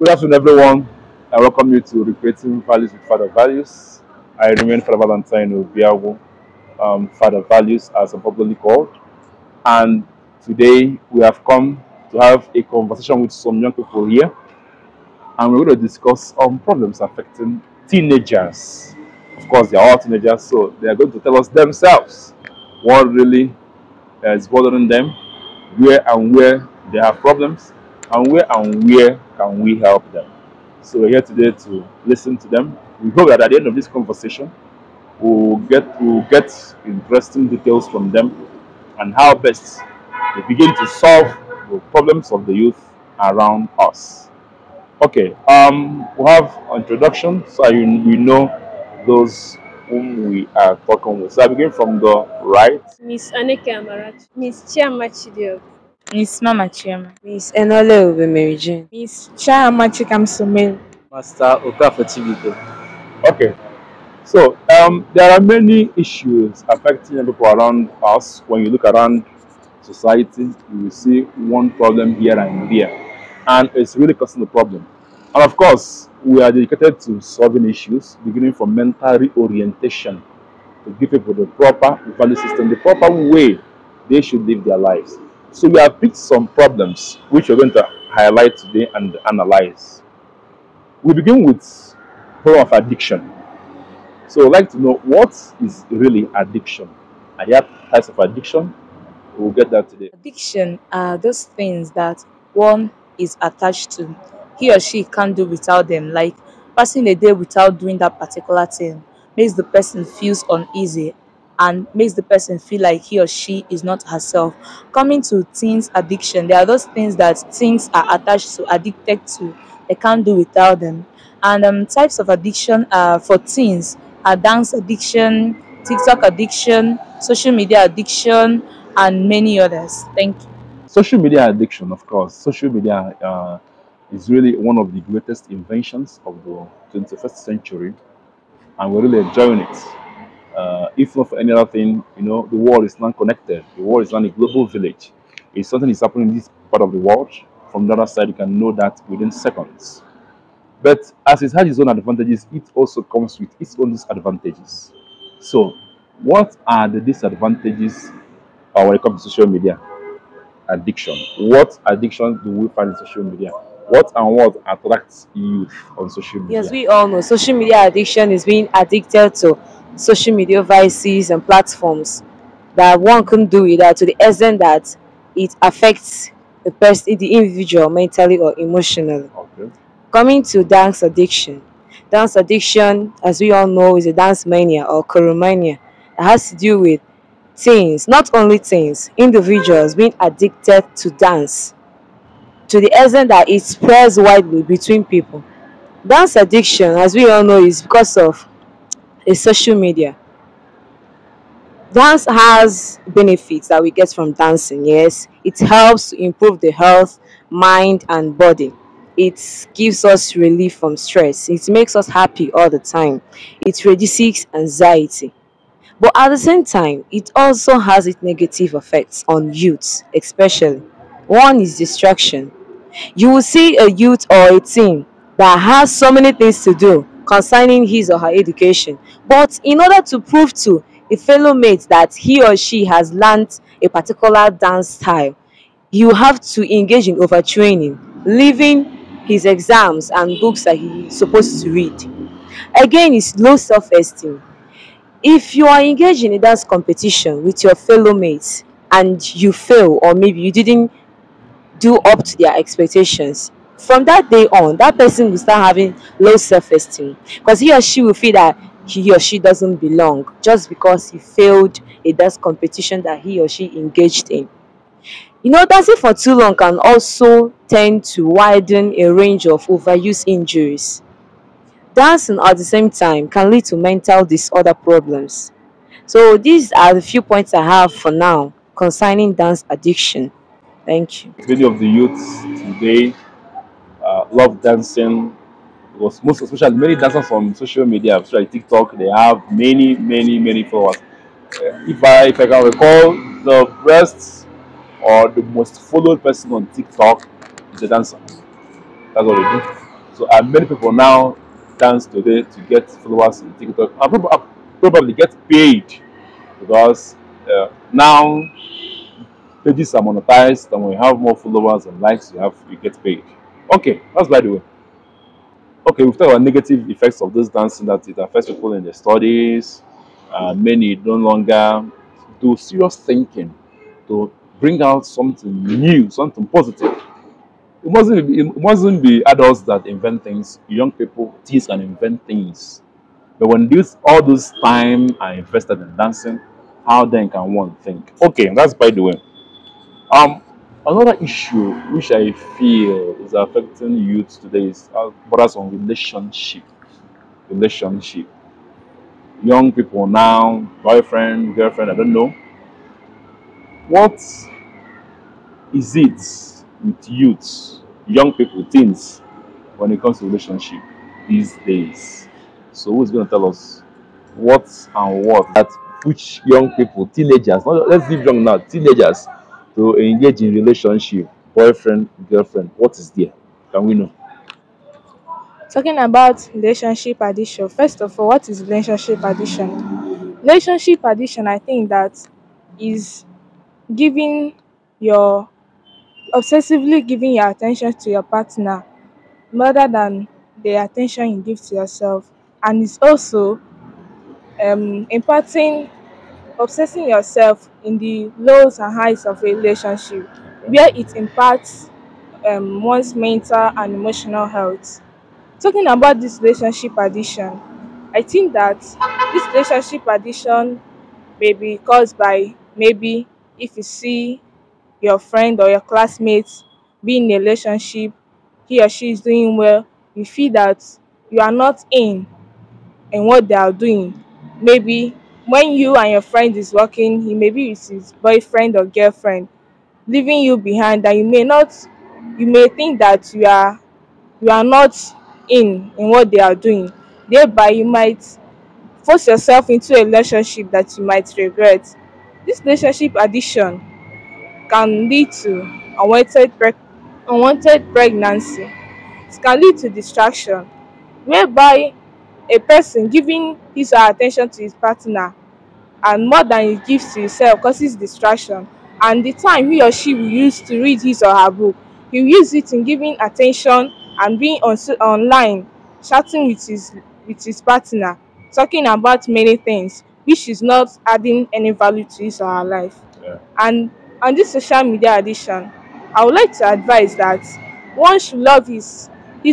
Good afternoon, everyone. I welcome you to Recreating Values with Father Values. I remain Father Valentine Obiago, Father Values, as I'm popularly called. And today we have come to have a conversation with some young people here, and we're going to discuss problems affecting teenagers. Of course, they are all teenagers, so they are going to tell us themselves what really is bothering them, where they have problems, and where can we help them. So we're here today to listen to them. We hope that at the end of this conversation, we'll get interesting details from them and how best we begin to solve the problems of the youth around us. Okay, we'll have an introduction so we know those whom we are talking with. So I begin from the right. Miss Aneke Amarachi, Miss Chiama Chidio, Miss Mama Chiama, Miss Enole Ube Mary Jane, Miss Chiama Chikamsome, Master Okafor Chibuike. Okay, so there are many issues affecting young people around us. When you look around society, you will see one problem here and there, and it's really causing the problem. And of course, we are dedicated to solving issues, beginning from mental reorientation to give people the proper value system, the proper way they should live their lives. So we have picked some problems which we're going to highlight today and analyze. We begin with problem of addiction. So I'd like to know, what is really addiction? Are there types of addiction? We'll get that today. addiction are those things that one is attached to. He or she can't do without them. Like passing a day without doing that particular thing makes the person feels uneasy and makes the person feel like he or she is not herself. Coming to teens addiction, there are those things that teens are attached to, addicted to. They can't do without them. And types of addiction for teens are dance addiction, TikTok addiction, social media addiction, and many others. Thank you. Social media addiction, of course. Social media is really one of the greatest inventions of the 21st century, and we're really enjoying it. If not for any other thing, the world is not connected. The world is not a global village. If something is happening in this part of the world, from the other side, you can know that within seconds. But as it has its own advantages, it also comes with its own disadvantages. So, what are the disadvantages when it comes to social media addiction? What addiction do we find in social media? What and what attracts youth on social media? Yes, we all know social media addiction is being addicted to social media vices and platforms that one couldn't do without, to the extent that it affects the person, the individual, mentally or emotionally. Okay. Coming to dance addiction. Dance addiction, as we all know, is a dance mania or choromania. It has to do with teens, not only teens, individuals being addicted to dance to the extent that it spreads widely between people. Dance addiction, as we all know, is because of a social media. Dance has benefits that we get from dancing, yes. It helps to improve the health, mind, and body. It gives us relief from stress. It makes us happy all the time. It reduces anxiety. But at the same time, it also has its negative effects on youth, especially. One is distraction. You will see a youth or a teen that has so many things to do concerning his or her education, but in order to prove to a fellow mate that he or she has learned a particular dance style, you have to engage in overtraining, leaving his exams and books that he's supposed to read. Again, it's low self-esteem. If you are engaged in a dance competition with your fellow mates and you fail, or maybe you didn't do up to their expectations, from that day on, that person will start having low self-esteem because he or she will feel that he or she doesn't belong just because he failed a dance competition that he or she engaged in. Dancing for too long can also tend to widen a range of overuse injuries. Dancing at the same time can lead to mental disorder problems. So these are the few points I have for now concerning dance addiction. Thank you. Many of the youths today love dancing, because most especially many dancers on social media, especially TikTok, they have many followers. If I can recall, the best or the most followed person on TikTok is a dancer. That's what they do. So many people now dance today to get followers in TikTok and probably get paid because now pages are monetized, and when you have more followers and likes, you get paid. Okay, that's by the way. Okay, we've talked about negative effects of this dancing, that it affects people in their studies. Many no longer do serious thinking to bring out something new, something positive. It mustn't be adults that invent things. Young people, teens can invent things. But when all this time are invested in dancing, how then can one think? Okay, that's by the way. Um, Another issue which I feel is affecting youth today is borders on relationship. Relationship. Young people now, boyfriend, girlfriend, I don't know. What is it with youth, young people, teens, when it comes to relationship these days? So who's going to tell us what and what that push young people, teenagers, let's leave young now, teenagers, to engage in relationship, boyfriend, girlfriend? What is there? Can we know? Talking about relationship addiction, first of all, what is relationship addiction? Relationship addiction, I think that is giving your obsessively giving your attention to your partner rather than the attention you give to yourself. And it's also imparting obsessing yourself in the lows and highs of a relationship, where it impacts one's mental and emotional health. Talking about this relationship addiction, I think that this relationship addiction may be caused by maybe if you see your friend or your classmates be in a relationship, he or she is doing well, you feel that you are not in what they are doing. Maybe when you and your friend is working, he may be with his boyfriend or girlfriend, leaving you behind, that you may think that you are not in what they are doing. Thereby you might force yourself into a relationship that you might regret. This relationship addiction can lead to unwanted pregnancy. It can lead to distraction, whereby a person giving his or her attention to his partner and more than he gives to himself causes distraction, and the time he or she will use to read his or her book, he will use it in giving attention and being online chatting with his partner, talking about many things which is not adding any value to his or her life. Yeah. And on this social media addiction, I would like to advise that one should love his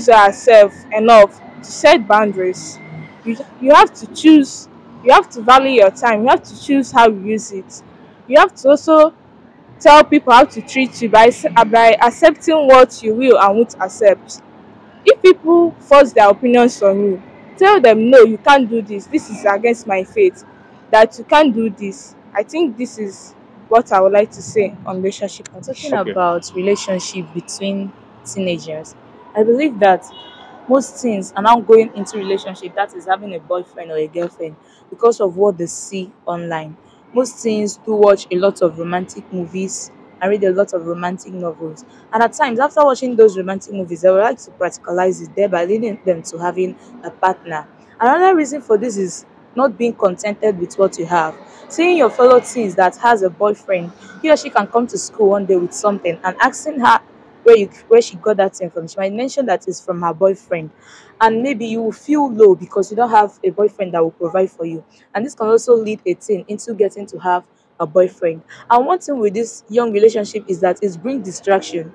or herself enough to set boundaries. You have to choose, you have to value your time, you have to choose how you use it. You have to also tell people how to treat you by accepting what you will and won't accept. If people force their opinions on you, tell them no, you can't do this. This is against my faith. That you can't do this. I think this is what I would like to say on relationship Talking addiction. Okay. about relationship between teenagers, I believe that most teens are now going into relationship, that is having a boyfriend or a girlfriend, because of what they see online. Most teens do watch a lot of romantic movies and read a lot of romantic novels. And at times, after watching those romantic movies, they would like to practicalize it, thereby leading them to having a partner. Another reason for this is not being contented with what you have. Seeing your fellow teens that has a boyfriend, he or she can come to school one day with something and asking her where she got that thing from. She might mention that it's from her boyfriend, and maybe you will feel low because you don't have a boyfriend that will provide for you. And this can also lead a teen into getting to have a boyfriend. And one thing with this young relationship is that it brings distraction.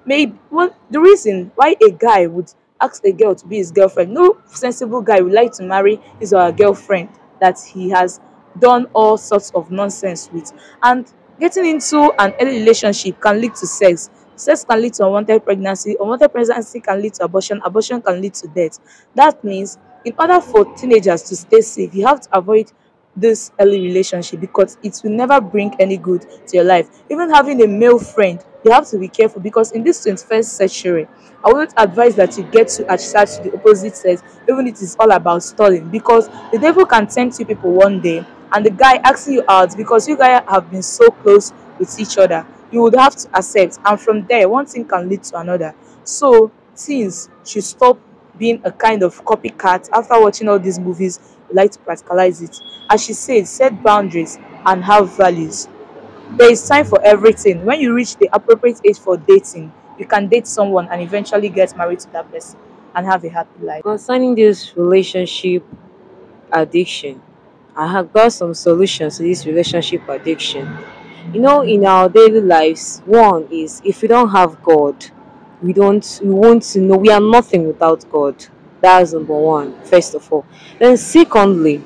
Maybe well, the reason why a guy would ask a girl to be his girlfriend, no sensible guy would like to marry his or her girlfriend that he has done all sorts of nonsense with. And getting into an early relationship can lead to sex. Sex can lead to unwanted pregnancy. Unwanted pregnancy can lead to abortion. Abortion can lead to death. That means in order for teenagers to stay safe, you have to avoid this early relationship because it will never bring any good to your life. Even having a male friend, you have to be careful because in this 21st century, I wouldn't advise that you get to attach to the opposite sex, even if it is all about stalling, because the devil can tempt you people one day and the guy asking you out because you guys have been so close with each other. You would have to accept, and from there, one thing can lead to another. So, teens should stop being a kind of copycat. After watching all these movies, we like to practicalize it. As she said, set boundaries and have values. There is time for everything. When you reach the appropriate age for dating, you can date someone and eventually get married to that person and have a happy life. Concerning this relationship addiction, I have got some solutions to this relationship addiction. You know, in our daily lives, one is if we don't have God, we want to know we are nothing without God. That's number one, first of all. Then secondly,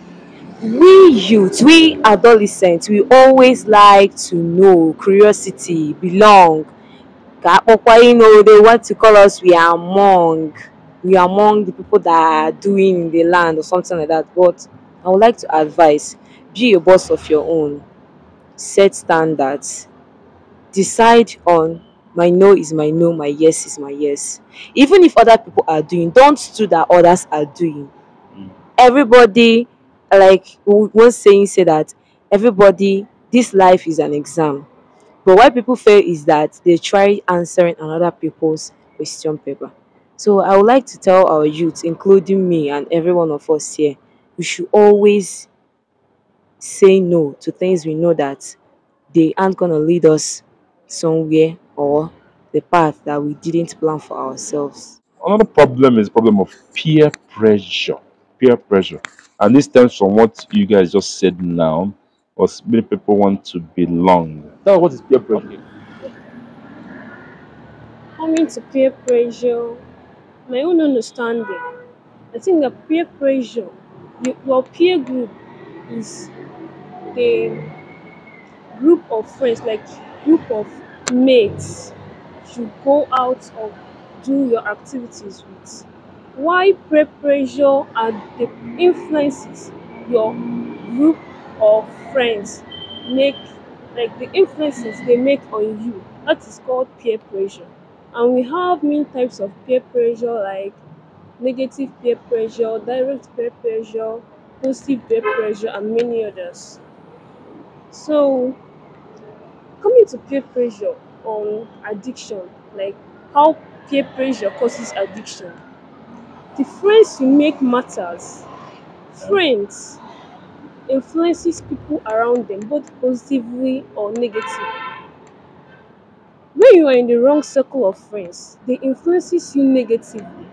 we youth, we adolescents, we always like to know, curiosity, belong. You know, they want to call us we are among the people that are doing in the land or something like that. But I would like to advise, be a boss of your own, set standards, decide on my no is my no, my yes is my yes. Even if other people are doing, don't do that others are doing. Everybody, like one saying say that everybody, this life is an exam. But why people fail is that they try answering another people's question paper. So I would like to tell our youth, including me and every one of us here, we should always say no to things we know that they aren't gonna lead us somewhere or the path that we didn't plan for ourselves. Another problem is problem of peer pressure. Peer pressure. And this stems from what you guys just said now, was many people want to belong. Now, what is peer pressure? Coming to peer pressure, my own understanding, I think that peer pressure, your peer group is the group of friends, like group of mates you go out or do your activities with. Why peer pressure are the influences your group of friends make, like the influences they make on you. That is called peer pressure. And we have many types of peer pressure like negative peer pressure, direct peer pressure, positive peer pressure, and many others. So coming to peer pressure on addiction, like how peer pressure causes addiction. The friends you make matters. Friends influences people around them both positively or negatively. When you are in the wrong circle of friends, they influences you negatively.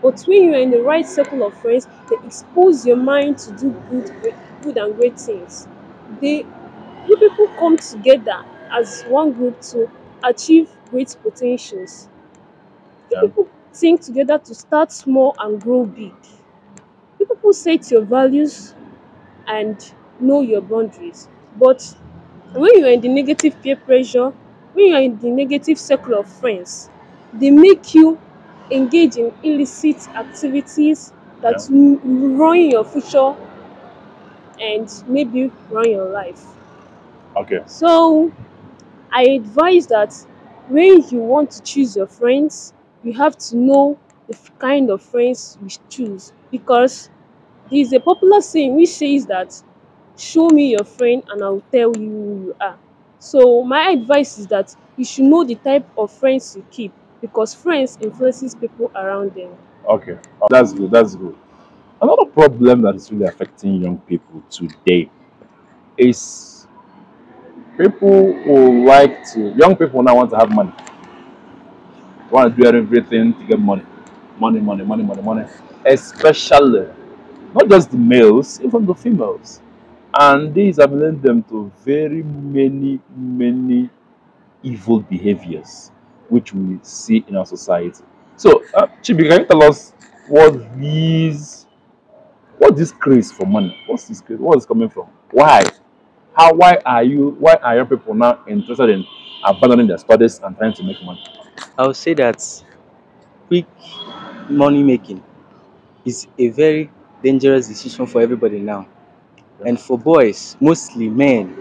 But when you are in the right circle of friends, they expose your mind to do good and great things. They You people come together as one group to achieve great potentials. You Yeah. people think together to start small and grow big. You people set your values and know your boundaries. But when you are in the negative peer pressure, when you are in the negative circle of friends, they make you engage in illicit activities that Yeah. ruin your future and maybe ruin your life. Okay. So I advise that when you want to choose your friends, you have to know the kind of friends you choose, because there is a popular saying which says that show me your friend and I will tell you who you are. So my advice is that you should know the type of friends you keep, because friends influences people around them. Okay. That's good. That's good. Another problem that is really affecting young people today is people who like to, young people now want to have money. Want to do everything to get money. Money, money, money, money, money. Especially, not just the males, even the females. And these have led them to very many evil behaviors which we see in our society. So, Chibi, can you tell us what this craze for money? What's this craze? What is coming from? Why? Why are young people now interested in abandoning their studies and trying to make money? I would say that quick money making is a very dangerous decision for everybody now. And for boys, mostly men,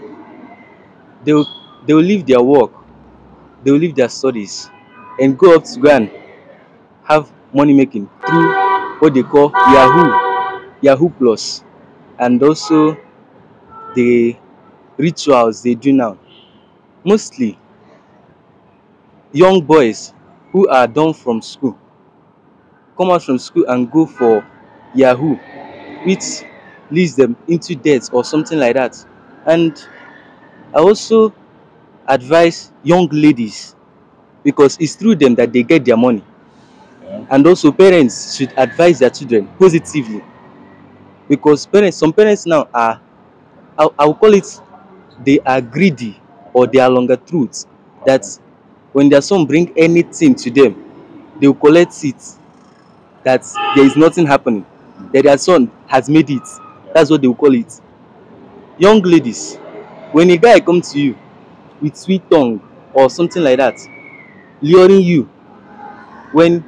they will, they will leave their work, they will leave their studies, and go up to go and have money making through what they call Yahoo Plus, and also the rituals they do now. Mostly young boys who are done from school come out from school and go for Yahoo, which leads them into debt or something like that. And I also advise young ladies, because it's through them that they get their money. Yeah. And also parents should advise their children positively, because some parents now are, I will call it, they are greedy, or they are longer truths, that when their son bring anything to them, they will collect it, that there is nothing happening, that their son has made it. That's what they will call it. Young ladies, when a guy comes to you with sweet tongue or something like that, luring you, when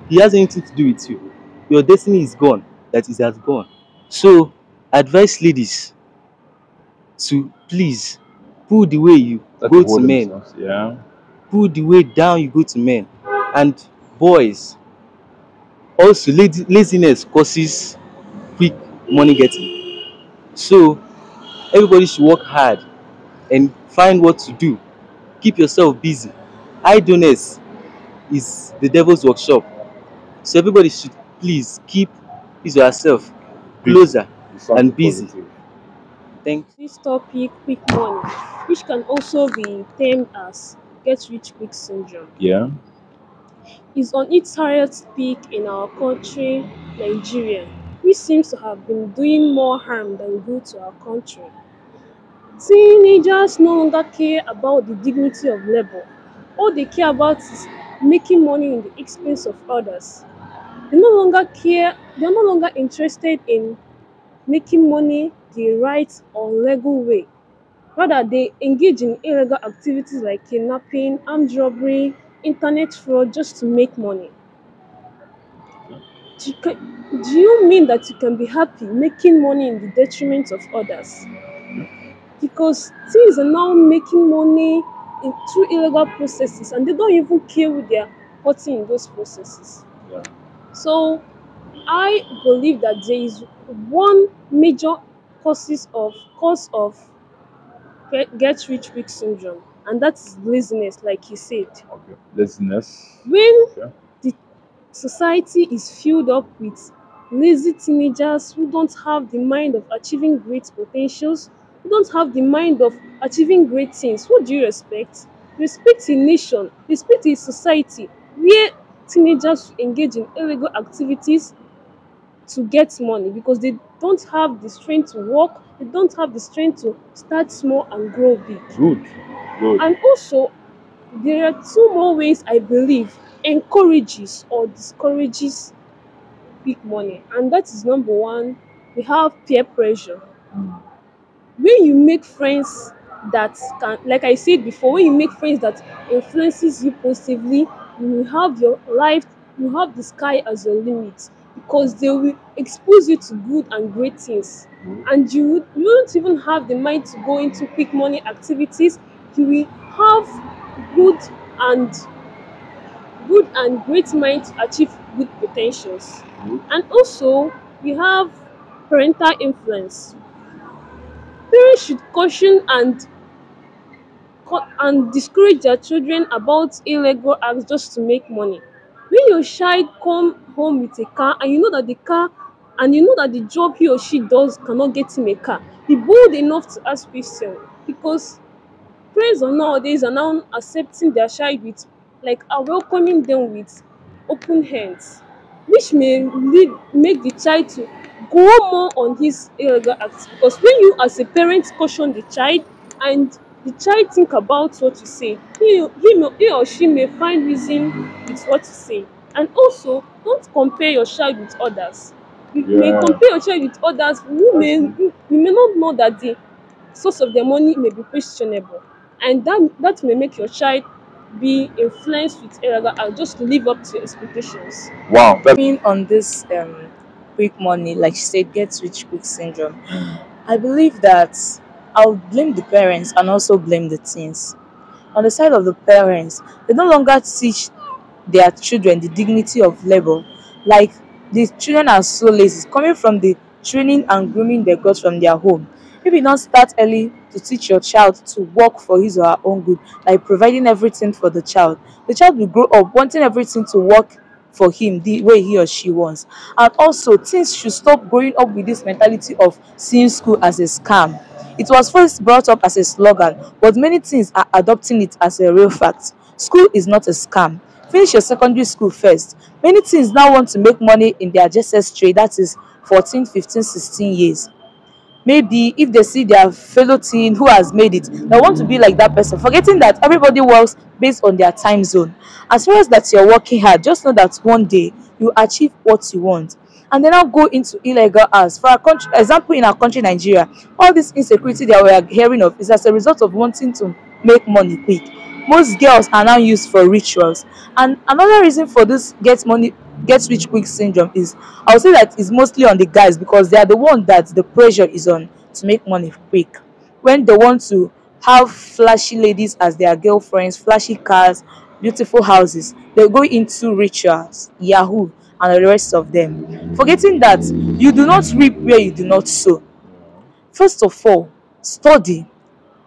he has anything to do with you, your destiny is gone, that is has gone. So advise ladies to please put the way you Let go them to hold men, themselves. Yeah. put the way down you go to men. And boys, also laziness causes quick money getting. So everybody should work hard and find what to do. Keep yourself busy. Idleness is the devil's workshop. So everybody should please keep yourself closer It's something and busy. positive. Thank This topic, quick money, which can also be termed as get rich quick syndrome, Yeah. is on its highest peak in our country, Nigeria, which seems to have been doing more harm than good to our country. Teenagers no longer care about the dignity of labor. All they care about is making money in the expense of others. They are no longer interested in making money the right or legal way. Rather, they engage in illegal activities like kidnapping, armed robbery, internet fraud just to make money. Do you mean that you can be happy making money in the detriment of others? Because teens are now making money through illegal processes, and they don't even care who they are hurting in those processes. Yeah. So I believe that there is one major cause of get rich quick syndrome, and that is laziness, like you said. Okay. Laziness. When Okay. the society is filled up with lazy teenagers who don't have the mind of achieving great potentials, who don't have the mind of achieving great things, what do you respect? Respect a nation, respect a society where teenagers engage in illegal activities to get money because they don't have the strength to work, they don't have the strength to start small and grow big. Good. Good. And also, there are two more ways I believe encourages or discourages big money, and that is number one, we have peer pressure. When you make friends that can, like I said before, when you make friends that influences you positively, you have your life, you have the sky as your limit because they will expose you to good and great things, and you won't even have the mind to go into quick money activities. You will have good and great mind to achieve good potentials. And also, we have parental influence. Parents should caution and discourage their children about illegal acts just to make money. When your child come home with a car and you know that the job he or she does cannot get him a car, be bold enough to ask questions, because parents of nowadays are now accepting their child with, like, are welcoming them with open hands, which may make the child to go more on his illegal acts. Because when you as a parent caution the child and the child think about what you say, he or she may find reason with what you say. And also, don't compare your child with others. You may Yeah. compare your child with others who you may not know that the source of their money may be questionable, and that may make your child be influenced with illegal acts just to live up to your expectations. Wow. That's Being on this quick money, like she said, get rich quick syndrome, I believe that I'll blame the parents and also blame the teens. On the side of the parents, they no longer teach their children the dignity of labor. Like, the children are so lazy, it's coming from the training and grooming they got from their home. If you don't start early to teach your child to work for his or her own good, like providing everything for the child will grow up wanting everything to work for him the way he or she wants. And also, teens should stop growing up with this mentality of seeing school as a scam. It was first brought up as a slogan, but many teens are adopting it as a real fact. School is not a scam. Finish your secondary school first. Many teens now want to make money in their JSS trade, that is 14, 15, 16 years. Maybe if they see their fellow teen who has made it, they want to be like that person, forgetting that everybody works based on their time zone. As far as that you're working hard, just know that one day you achieve what you want. And then now go into illegal acts. For our country, example, in our country, Nigeria, all this insecurity that we are hearing of is as a result of wanting to make money quick. Most girls are now used for rituals. And another reason for this get rich quick syndrome is, I would say that is mostly on the guys, because they are the one that the pressure is on to make money quick. When they want to have flashy ladies as their girlfriends, flashy cars, beautiful houses, they go into rituals, Yahoo, and the rest of them, forgetting that you do not reap where you do not sow. First of all, study,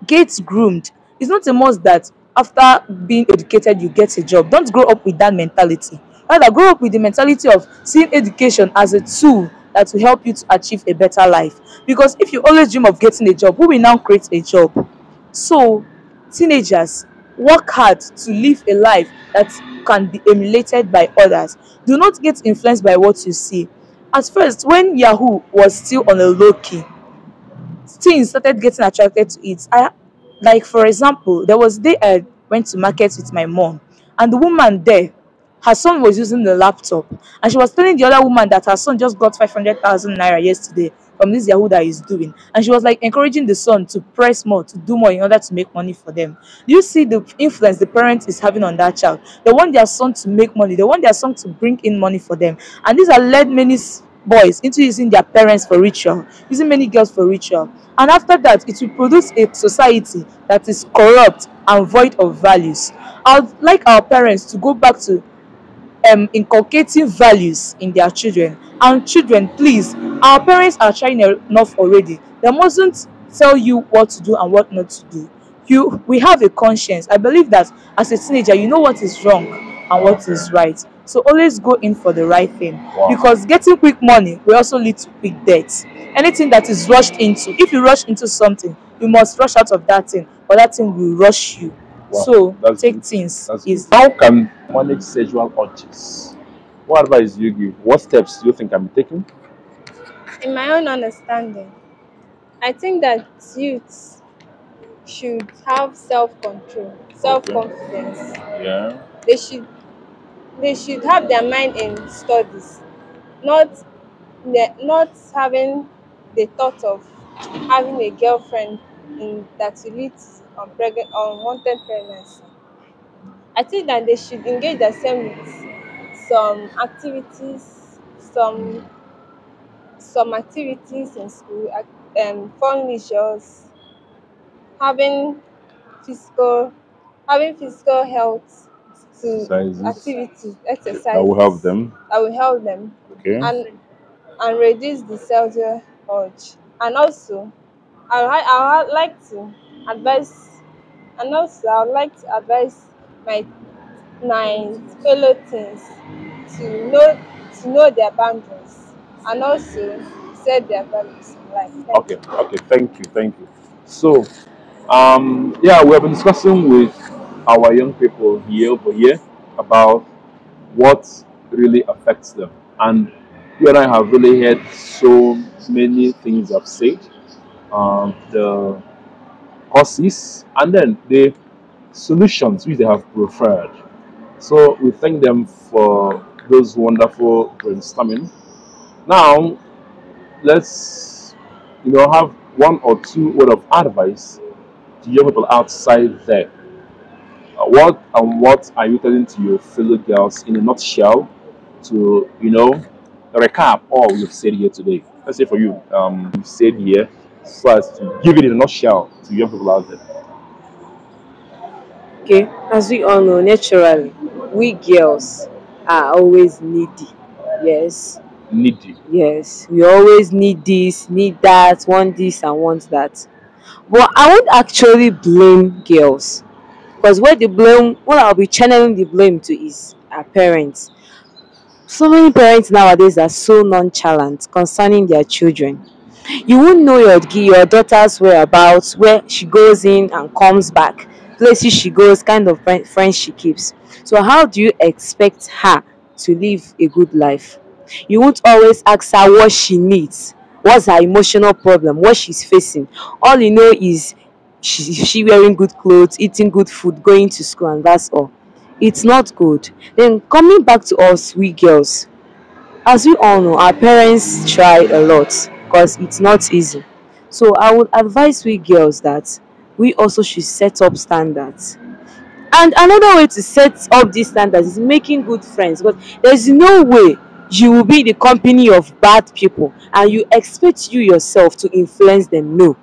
get groomed. It's not a must that after being educated you get a job. Don't grow up with that mentality. Rather, grow up with the mentality of seeing education as a tool that will help you to achieve a better life. Because if you always dream of getting a job, who will now create a job? So, teenagers, work hard to live a life that can be emulated by others. Do not get influenced by what you see. At first, when Yahoo was still on a low key, teens started getting attracted to it. Like for example, there was a day I went to market with my mom, and the woman there, her son was using the laptop, and she was telling the other woman that her son just got 500,000 naira yesterday from this Yahoo that he's doing, and she was like encouraging the son to press more, to do more in order to make money for them. You see the influence the parent is having on that child. They want their son to make money. They want their son to bring in money for them, and these are led many boys into using their parents for ritual, using many girls for ritual. And after that, it will produce a society that is corrupt and void of values. I would like our parents to go back to inculcating values in their children. And children, please, our parents are trying enough already. They mustn't tell you what to do and what not to do. We have a conscience. I believe that as a teenager, you know what is wrong and what is right. So always go in for the right thing. Wow. Because getting quick money will also lead to quick debt. Anything that is rushed into, if you rush into something, you must rush out of that thing, or that thing will rush you. Wow, So that's take good. things That's easy. good. How can manage sexual urges? What advice do you give? What steps do you think can be taken? In my own understanding, I think that youths should have self-control, self-confidence. Yeah. They should have their mind in studies, not not having the thought of having a girlfriend that will lead to unwanted pregnancy. I think that they should engage themselves with some activities, some activities in school, fun leisures, having physical health to Exercises activities, that will help exercises them. that will help them Okay. and reduce the sexual urge. And also, I would like to advise, I would like to advise my fellow teens to know their boundaries and also set their values in life. Thank Okay. you. Okay. Thank you. So, yeah, we have been discussing with our young people here over here about what really affects them, and you and I have really heard so many things I've said, the causes, and then the solutions which they have preferred. So we thank them for those wonderful brainstorming. Now let's have one or two word of advice to young people outside there. What are you telling to your fellow girls in a nutshell to recap all we've said here today? Let's say for you, you've said here, so as to give it in a nutshell to young people out there. Okay, as we all know, naturally, we girls are always needy. Yes, Needy. yes, we always need this, need that, want this, and want that. But I won't actually blame girls, because what I'll be channeling the blame to is our parents. So many parents nowadays are so nonchalant concerning their children. You won't know your daughter's whereabouts, where she goes in and comes back, places she goes, kind of friends she keeps. So how do you expect her to live a good life? You won't always ask her what she needs, what's her emotional problem, what she's facing. All you know is she wearing good clothes, eating good food, going to school, and that's all. It's not good. Then coming back to us, we girls, as we all know, our parents try a lot because it's not easy. So I would advise we girls that we also should set up standards. And another way to set up these standards is making good friends, because there's no way you will be in the company of bad people and you expect you yourself to influence them. No.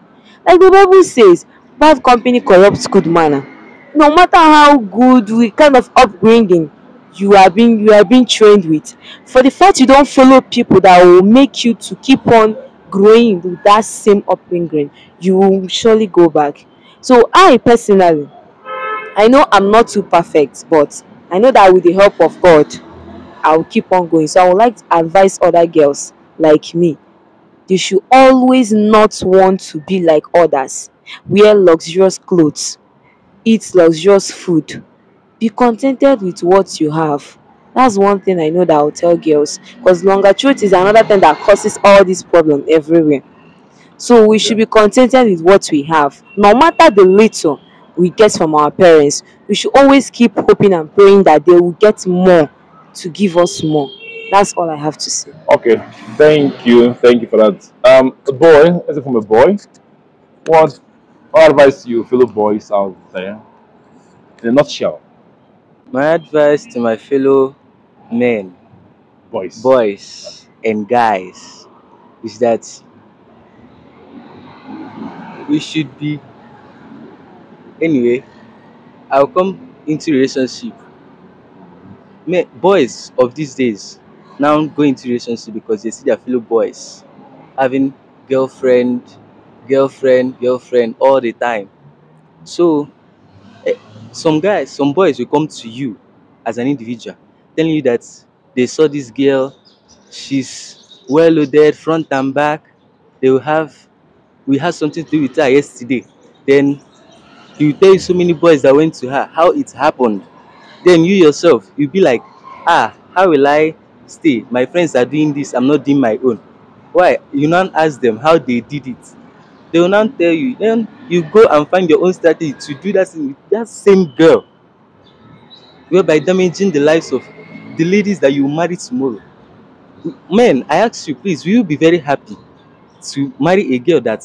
Like the Bible says, bad company corrupts good manner. No matter how good we kind of upbringing you are being trained with, for the fact you don't follow people that will make you to keep on growing with that same upbringing, you will surely go back. So I personally, I know I'm not too perfect, but I know that with the help of God, I will keep on going. So I would like to advise other girls like me. They should always not want to be like others. Wear luxurious clothes, eat luxurious food. Be contented with what you have. That's one thing I know that I'll tell girls. Because longer truth is another thing that causes all this problem everywhere. So we should be contented with what we have. No matter the little we get from our parents, we should always keep hoping and praying that they will get more to give us more. That's all I have to say. Okay, thank you for that. A boy, as if from a boy, what what advice to you fellow boys out there in a nutshell? My advice to my fellow men, Boys. boys, and guys is that we should be, anyway, I'll come into relationship. Men, boys of these days now go into relationship because they see their fellow boys having girlfriend, girlfriend all the time. So eh, some boys will come to you as an individual, telling you that they saw this girl, she's well loaded front and back. They will have we had something to do with her yesterday. Then he will tell you so many boys that went to her, how it happened. Then you yourself, you'll be like, how will I stay? My friends are doing this, I'm not doing my own. Why? You now ask them how they did it. They will now tell you. Then you go and find your own strategy to do that thing with that same girl, whereby damaging the lives of the ladies that you will marry tomorrow. Men, I ask you, please, will you be very happy to marry a girl that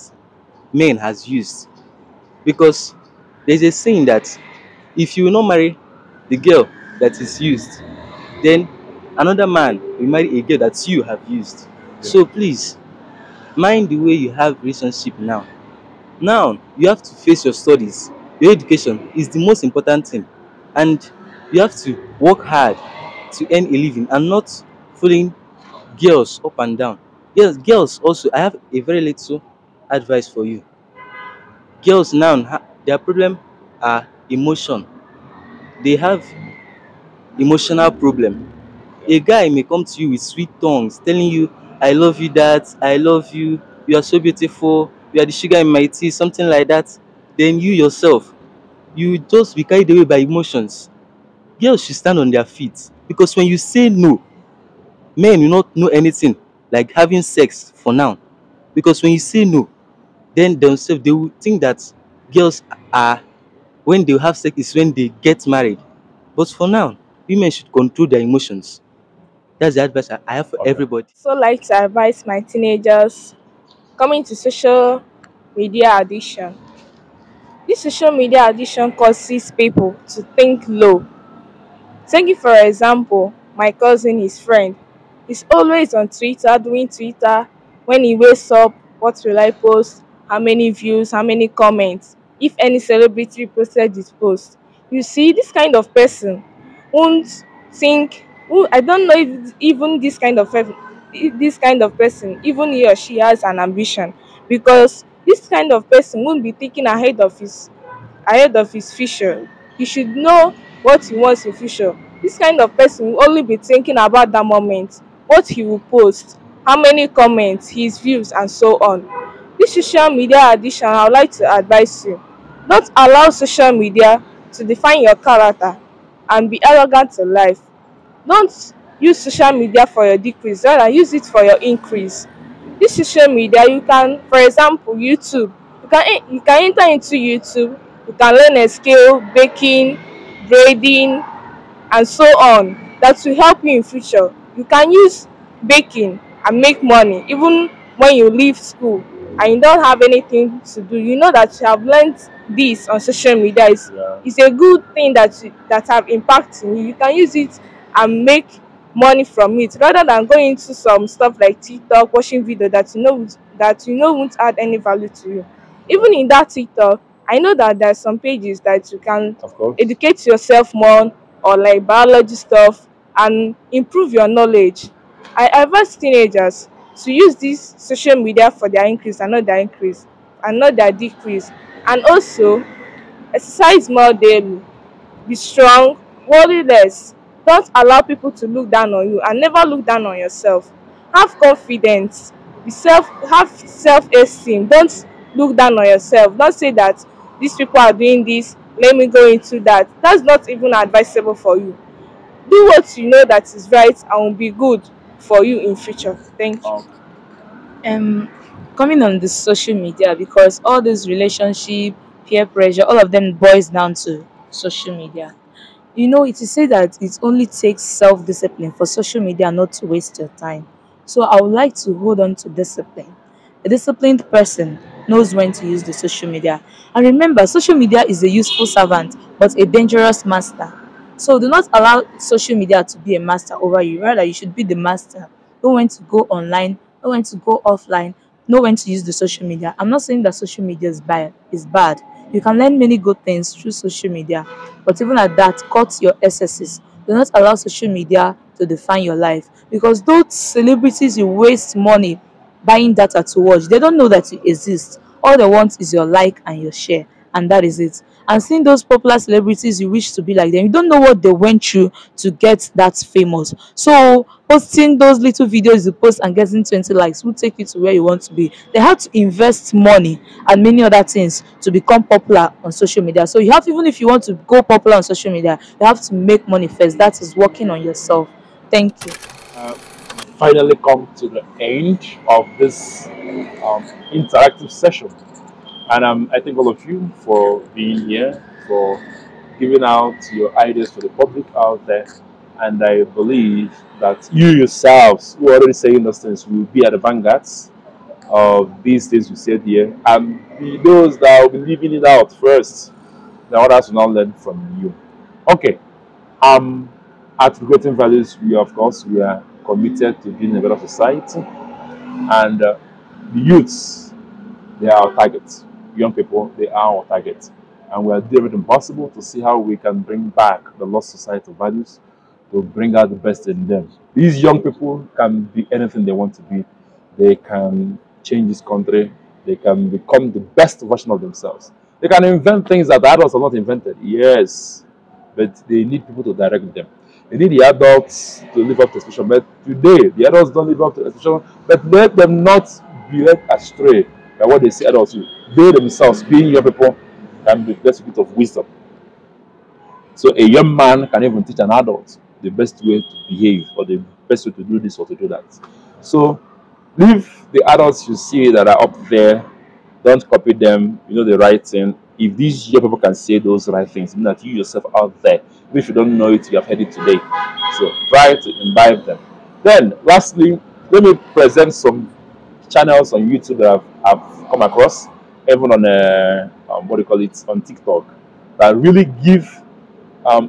men has used? Because there's a saying that if you will not marry the girl that is used, then another man will marry a girl that you have used. So please, mind the way you have relationship now. Now you have to face your studies. Your education is the most important thing, and you have to work hard to earn a living and not following girls up and down. Yes, girls also. I have a very little advice for you. Girls now, their problem are emotion. They have emotional problem. A guy may come to you with sweet tongues, telling you, I love you, that I love you, you are so beautiful, you are the sugar in my tea, something like that. Then you yourself, you just be carried away by emotions. Girls should stand on their feet, because when you say no, men will not know anything like having sex for now. Because when you say no, then themselves they will think that girls are, when they have sex is when they get married. But for now, women should control their emotions. That's the advice I have for Okay. everybody. So like to advise my teenagers coming to social media addiction. This social media addiction causes people to think low. Taking for example, my cousin, his friend, is always on Twitter doing Twitter. When he wakes up, what will I post? How many views? How many comments? If any celebrity posted this post. You see, this kind of person won't think, I don't know if even this kind of person, even he or she has an ambition, because this kind of person won't be thinking ahead of his future. He should know what he wants in future. This kind of person will only be thinking about that moment, what he will post, how many comments, his views, and so on. This social media addiction, I would like to advise you. Don't allow social media to define your character and be arrogant in life. Don't use social media for your decrease, rather use it for your increase. This social media, you can, for example, YouTube, you can enter into YouTube, you can learn a skill, baking, braiding, and so on, that will help you in future. You can use baking and make money even when you leave school and you don't have anything to do. You know that you have learned this on social media. Yeah. It's a good thing that have impact in you. You can use it and make money from it, rather than going into some stuff like TikTok, watching video that you know won't add any value to you. Even in that TikTok, I know that there's some pages that you can Of course. educate yourself more, or like biology stuff, and improve your knowledge. I advise teenagers to use this social media for their increase and not their decrease. And also exercise more daily, be strong, worry less. Don't allow people to look down on you, and never look down on yourself. Have confidence, have self-esteem. Don't look down on yourself. Don't say that these people are doing this, let me go into that. That's not even advisable for you. Do what you know that is right and will be good for you in future. Thank you. um Coming on the social media, because all this relationship, peer pressure, all of them boils down to social media. You know, it is said that it only takes self-discipline for social media not to waste your time. So I would like to hold on to discipline. A disciplined person knows when to use the social media. And remember, social media is a useful servant but a dangerous master. So do not allow social media to be a master over you. Rather, you should be the master. Know when to go online, know when to go offline, know when to use the social media. I'm not saying that social media is bad. You can learn many good things through social media, but even at that, cut your excesses. Do not allow social media to define your life, because those celebrities you waste money buying data to watch, they don't know that you exist. All they want is your like and your share, and that is it. And seeing those popular celebrities, you wish to be like them. You don't know what they went through to get that famous. So posting those little videos you post and getting 20 likes will take you to where you want to be. They have to invest money and many other things to become popular on social media. So you have, even if you want to go popular on social media, you have to make money first. That is working on yourself. Thank you. Finally come to the end of this interactive session. And I thank all of you for being here, for giving out your ideas to the public out there. And I believe that you yourselves, who are already saying those things, will be at the vanguards of these things we said here, and be those that will be living it out first. The others will now learn from you. Okay. At Creating Values, we are committed to building a better society, and the youths, they are our target. Young people, they are our target, and we are doing everything possible to see how we can bring back the lost societal values, to bring out the best in them. These young people can be anything they want to be. They can change this country. They can become the best version of themselves. They can invent things that the adults have not invented. Yes, but they need people to direct them. They need the adults to live up to expectation. But today, the adults don't live up to expectation. But let them not be led astray by what they say adults do. They themselves, being young people, can be blessed with a bit of wisdom. So a young man can even teach an adult the best way to behave, or the best way to do this or to do that. So leave the adults you see that are up there. Don't copy them. You know the right thing. If these young people can say those right things, mean that you yourself out there, even if you don't know it, you have heard it today. So try to imbibe them. Then, lastly, let me present some channels on YouTube that I've come across, even on what do you call it, on TikTok, that really give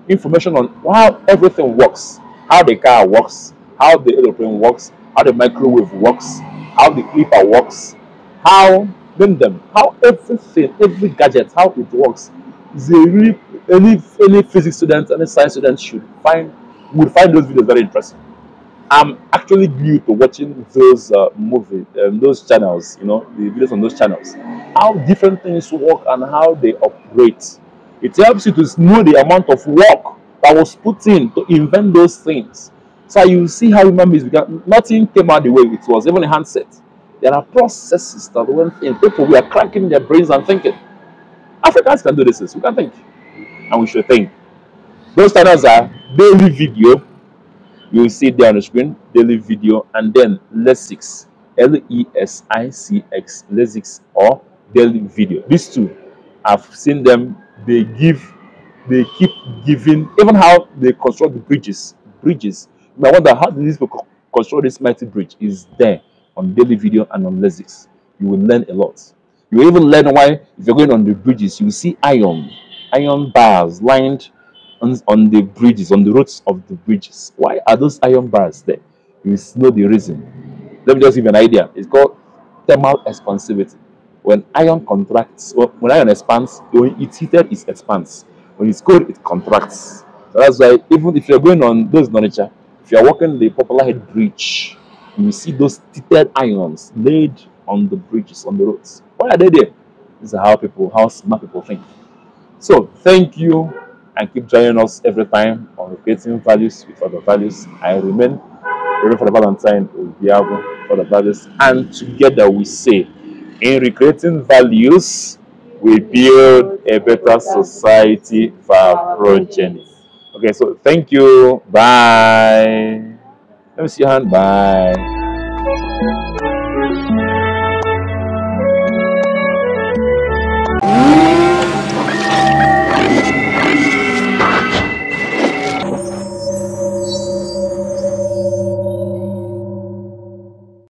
information on how everything works, how the car works, how the aeroplane works, how the microwave works, how the clipper works, how how everything, every gadget, how it works. Is a really, any physics student, any science student would find those videos very interesting. I'm actually glued to watching those those channels, you know, the videos on those channels, how different things work and how they operate. It helps you to know the amount of work that was put in to invent those things. So you see how human beings began. Nothing came out the way it was, even a handset. There are processes that went in. People were cracking their brains and thinking. Africans can do this. We can think. And we should think. Those channels are daily video. You will see it there on the screen. Daily video. And then Lesix. Lesix. Lesix or daily video. These two, I've seen them. They keep giving. Even how they construct the bridges. I wonder how did these people construct this mighty bridge? Is there on daily video and on Lesix. You will learn a lot. You will even learn why, if you're going on the bridges, you will see iron bars lined on the bridges, on the roads of the bridges. Why are those iron bars there? You will know the reason. Let me just give you an idea. It's called thermal expansivity. When iron contracts, when iron expands, when it's heated, it expands. When it's cold, it contracts. So that's why even if you're going on those nature, if you're walking the Popular Head Bridge, you will see those heated irons laid on the bridges, on the roads. Why are they there? This is how smart people think. So thank you, and keep joining us every time on Creating Values with Other Values. I remain Reverend Father Valentine Obiago for the values, and together we say, in recreating values, we build a better society for our progeny. Okay, so thank you. Bye. Let me see your hand. Bye.